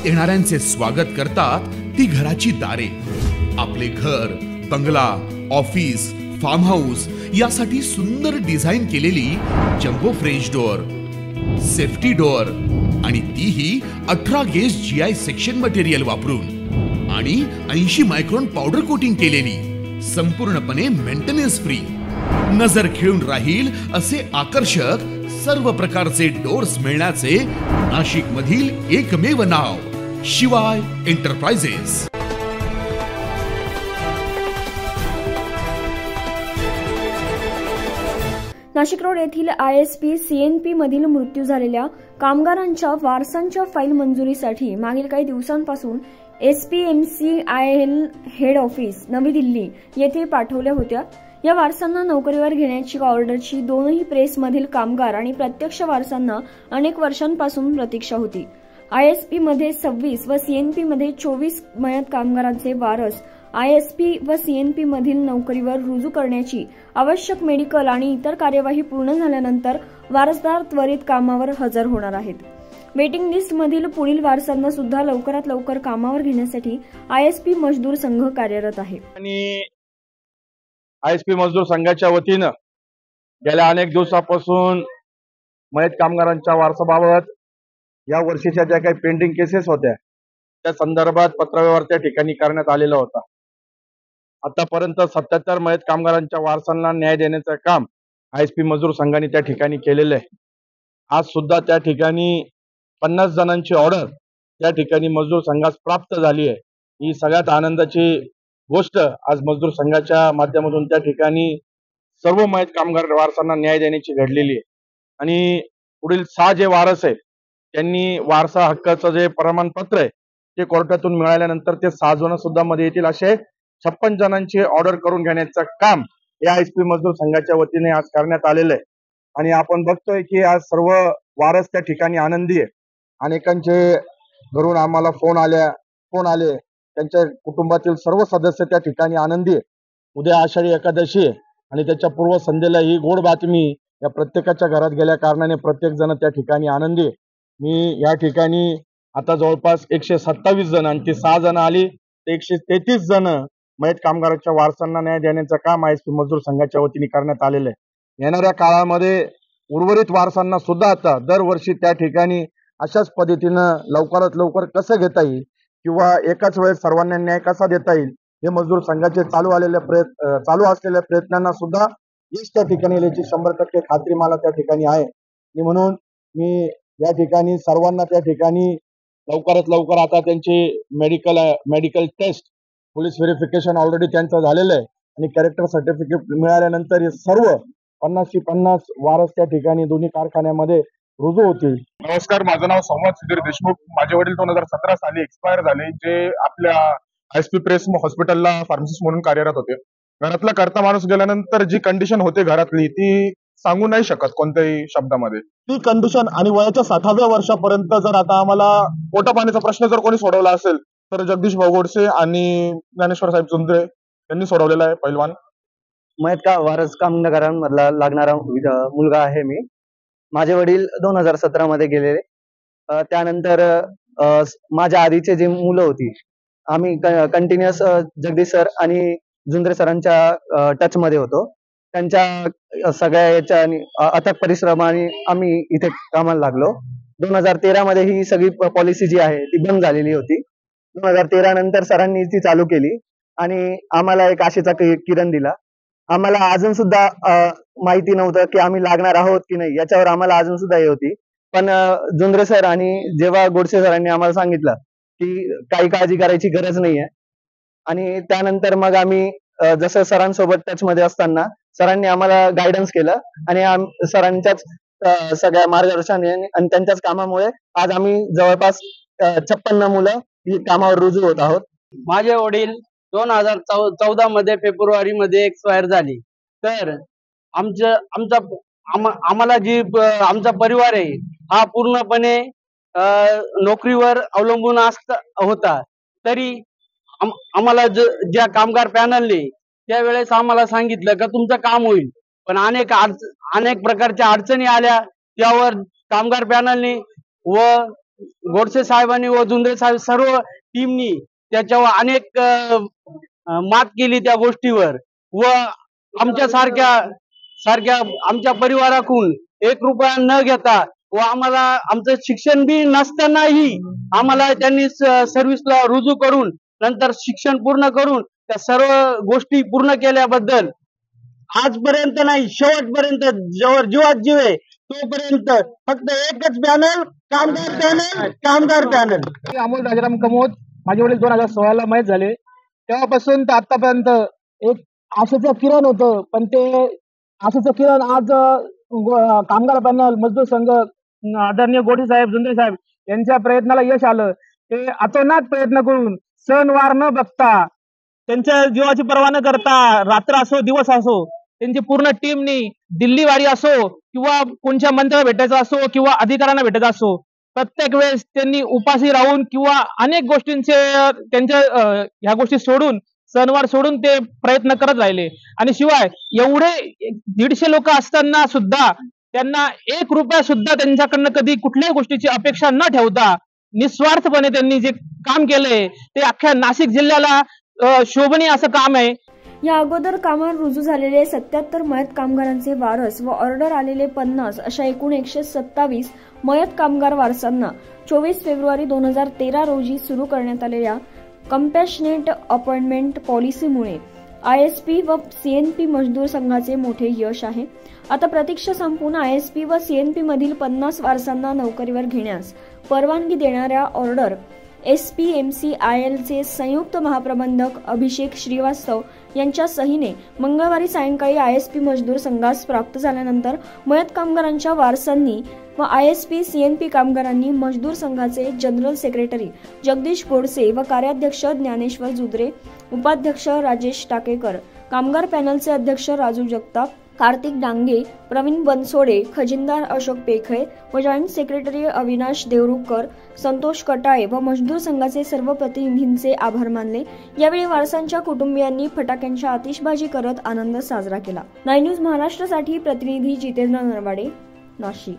येणाऱ्यांचे स्वागत करतात ती घराची दारे. आपले घर, बंगला, ऑफिस, फार्म हाऊस यासाठी सुंदर डिझाईन केलेली jumbo French door, safety door आणि तीही 18 गेज GI सेक्शन मटेरियल वापरून आणि 80 मायक्रॉन पावडर कोटिंग केलेली, संपूर्णपणे मेंटेनन्स फ्री. नजर खिळून राहील असे आकर्षक सर्व प्रकारचे डोअर्स मिळण्याचे नाशिक मधील एकमेव नाव शिवाय एंटरप्राइजेस. नाशिक रोड येथील ISP CNP मधील मृत्यू झालेल्या कामगारांच्या वारसांच्या फाईल मंजुरीसाठी मागील काही दिवसांपासून SPMCIL हेड ऑफिस नवी दिल्ली येथे पाठवल्या होत्या. या वारसांना नोकरीवर घेण्याची ऑर्डरची दोनही प्रेसमधील कामगार आणि प्रत्यक्ष वारसांना अनेक वर्षांपासून प्रतीक्षा होती. ISP मध्ये 26 व CNP मध्ये 24 मयत कामगारांचे वारस ISP व CNP मधील नोकरीवर रुजू करण्याची आवश्यक मेडिकल आणि इतर कार्यवाही पूर्ण झाल्यानंतर वारसदार त्वरित कामावर हजर होणार आहेत. वेटिंग लिस्ट मधील पुढील वारसांना सुद्धा लवकरात लवकर कामावर घेण्यासाठी ISP मजदूर संघ कार्यरत आहे. आणि ISP मजदूर संघाच्या वतीनं गेल्या अनेक दिवसापासून मयत कामगारांच्या वारसाबाबत या वर्षीच्या ज्या काही पेंडिंग केसेस होत्या त्या संदर्भात पत्रव्यवहार त्या ठिकाणी करण्यात आलेला होता. आतापर्यंत 77 मयत कामगारांच्या वारसांना न्याय देण्याचं काम ISP मजदूर संघाने त्या ठिकाणी केलेलं आहे. आज सुद्धा त्या ठिकाणी 50 जणांची ऑर्डर त्या ठिकाणी मजदूर संघास प्राप्त झाली आहे. ही सगळ्यात आनंदाची गोष्ट आज मजदूर संघाच्या माध्यमातून त्या ठिकाणी सर्व मयत कामगार वारसांना न्याय देण्याची घडलेली आहे. आणि पुढील 6 जे वारस आहेत त्यांनी वारसा हक्काचं जे प्रमाणपत्र आहे ते कोर्टातून मिळाल्यानंतर ते 6 जण सुद्धा मध्ये येतील असे 56 जणांची ऑर्डर करून घेण्याचं काम या ISP मजदूर संघाच्या वतीने आज करण्यात आलेलं आहे. आणि आपण बघतोय की आज सर्व वारस त्या ठिकाणी आनंदी आहे. अनेकांचे घरून आम्हाला फोन आले त्यांच्या कुटुंबातील सर्व सदस्य त्या ठिकाणी आनंदी आहे. उद्या आषाढी एकादशी आहे आणि त्याच्या पूर्वसंध्येला ही गोड बातमी या प्रत्येकाच्या घरात गेल्या कारणाने प्रत्येक जण त्या ठिकाणी आनंदी आहे. मी या ठिकाणी आता जवळपास 127 जण आणि ती 6 जण आली ते 133 जण मयत कामगारांच्या वारसांना न्याय देण्याचं काम ISP मजदूर संघाच्या वतीने करण्यात आलेलं आहे. येणाऱ्या काळामध्ये उर्वरित वारसांना सुद्धा आता दरवर्षी त्या ठिकाणी अशाच पद्धतीनं लवकरात लवकर कसं घेता येईल किंवा एकाच वेळेस सर्वांना न्याय कसा देता येईल हे मजदूर संघाचे चालू असलेल्या प्रयत्नांना सुद्धा यश त्या ठिकाणी याची 100% खात्री मला त्या ठिकाणी आहे. आणि म्हणून मी या ठिकाणी सर्वांना त्या ठिकाणी लवकरात लवकर आता त्यांची medical test, police verification already त्यांचं झालेलं आहे आणि कॅरेक्टर सर्टिफिकेट मिळाल्यानंतर हे सर्व 50 वारस त्या ठिकाणी दोन्ही कारखान्यामध्ये रुजू होतील. नमस्कार, माझं नाव संवाद सुधीर देशमुख. माझे वडील 2017 साली एक्सपायर झाले, जे आपल्या ISP प्रेस हॉस्पिटलला फार्मसिस्ट म्हणून कार्यरत होते. घरातला करता माणूस गेल्यानंतर जी कंडिशन होते घरातली ती सांगू नाही शकत कोणत्याही शब्दामध्ये. ती कंडिशन आणि वयाच्या 60व्या वर्षापर्यंत जर आता आम्हाला पोटा पाण्याचा प्रश्न जर कोणी सोडवला असेल तर जगदीश भाऊ गोडसे आणि ज्ञानेश्वर साहेब जुंद्रे यांनी सोडवलेला आहे. पैलवान मयत वारस कामगारांमधला लागणारा मुलगा आहे मी. माझे वडील 2017 मध्ये गेलेले. त्यानंतर माझ्या आधीचे जे मुलं होती आम्ही कंटिन्युअस जगदीश सर आणि जुंद्रे सरांच्या टच मध्ये होतो. त्यांच्या सगळ्या याच्या अथक परिश्रमाने आम्ही इथे कामाला लागलो. 2013 मध्ये ही सगळी पॉलिसी जी आहे ती बंद झालेली होती. 2013 नंतर सरांनी ती चालू केली आणि आम्हाला एक आशेचा किरण दिला. आम्हाला अजून सुद्धा माहिती नव्हतं की आम्ही लागणार आहोत की नाही, याच्यावर आम्हाला अजून सुद्धा हे होती. पण जुंद्रे सर आणि जेव्हा गोडसे सरांनी आम्हाला सांगितलं की काही काळजी करायची गरज नाहीये आणि त्यानंतर मग आम्ही जसं सरांसोबत टच मध्ये असताना सरांनी आम्हाला गायडन्स केलं आणि सरांच्याच सगळ्या मार्गदर्शनाने आणि त्यांच्याच कामामुळे आज आम्ही जवळपास 56 मुलं ही कामावर रुजू होत आहोत. माझे वडील 2014 मध्ये फेब्रुवारी मध्ये एक्सपायर झाली. तर आम्हाला जी आमचा परिवार आहे हा पूर्णपणे नोकरीवर अवलंबून होता. तरी आम्हाला ज्या कामगार पॅनलने त्यावेळेस आम्हाला सांगितलं का तुमचं काम होईल, पण अनेक प्रकारच्या अडचणी आल्या. त्यावर कामगार पॅनलने व गोडसे साहेबांनी व झुंजरे साहेब सर्व टीमनी त्याच्यावर अनेक मात केली त्या गोष्टीवर व आमच्या सारख्या आमच्या परिवाराकडून 1 रुपया न घेता व आम्हाला आमचं शिक्षण बी नसतानाही आम्हाला त्यांनी सर्व्हिसला रुजू करून नंतर शिक्षण पूर्ण करून त्या सर्व गोष्टी पूर्ण केल्याबद्दल आजपर्यंत नाही शेवटपर्यंत जीवात जीव आहे तोपर्यंत फक्त एकच पॅनल कामगार पॅनल. अमोल राजाराम कमोद, माझे वडील 2016 ला मयत झाले. तेव्हापासून तर आतापर्यंत एक आशेचं किरण होतं, पण ते आशेचं किरण आज कामगार पॅनल, मजदूर संघ, आदरणीय गोडसे साहेब, झुंजरे साहेब यांच्या प्रयत्नाला यश आलं. ते अतोनात प्रयत्न करून सणवार न बघता, त्यांच्या जीवाची पर्वा न करता, रात्र असो दिवस असो, त्यांची पूर्ण टीमनी दिल्लीवारी असो किंवा कोणत्या मंत्र्याला भेटायचं असो किंवा अधिकाऱ्यांना भेटायचं असो, प्रत्येक वेळेस त्यांनी उपाशी राहून किंवा अनेक गोष्टींचे त्यांच्या ह्या गोष्टी सोडून, सणवार सोडून ते प्रयत्न करत राहिले. आणि शिवाय एवढे 150 लोक असताना सुद्धा त्यांना 1 रुपया सुद्धा त्यांच्याकडनं कधी कुठल्याही गोष्टीची अपेक्षा न ठेवता निस्वार्थपणे त्यांनी जे काम केलंय ते अख्ख्या नाशिक जिल्ह्याला शोभनीय असं काम आहे. या अगोदर कामावर रुजू झालेले 77 मयत कामगारांचे वारस व ऑर्डर आलेले 50 अशा एकूण 127 मयत कामगार वारसांना 24 फेब्रुवारी 2013 रोजी सुरू करण्यात आलेल्या कंपॅशनेट अपॉइंटमेंट पॉलिसीमुळे आयएसपी व सीएनपी मजदूर संघाचे मोठे यश आहे. आता प्रतीक्षा संपून आयएसपी व सीएनपी मधील 50 वारसांना नोकरीवर घेण्यास परवानगी देणाऱ्या ऑर्डर SPMCILचे संयुक्त महाप्रबंधक अभिषेक श्रीवास्तव यांच्या सहीने मंगळवारी सायंकाळी आयएसपी मजदूर संघास प्राप्त झाल्यानंतर मयत कामगारांच्या वारसांनी व आयएसपी सीएनपी कामगारांनी मजदूर संघाचे जनरल सेक्रेटरी जगदीश गोडसे व कार्याध्यक्ष ज्ञानेश्वर जुद्रे, उपाध्यक्ष राजेश टाकेकर, कामगार पॅनलचे अध्यक्ष राजू जगताप, कार्तिक डांगे, प्रवीण बनसोडे, खजिनदार अशोक पेखळे व जॉईंट सेक्रेटरी अविनाश देवरुखकर, संतोष कटाळे व मजदूर संघाचे सर्व प्रतिनिधींचे आभार मानले. यावेळी वारसांच्या कुटुंबियांनी फटाक्यांच्या आतिषबाजी करत आनंद साजरा केला. 9 न्यूज महाराष्ट्रासाठी प्रतिनिधी जितेंद्र नरवाडे, नाशिक.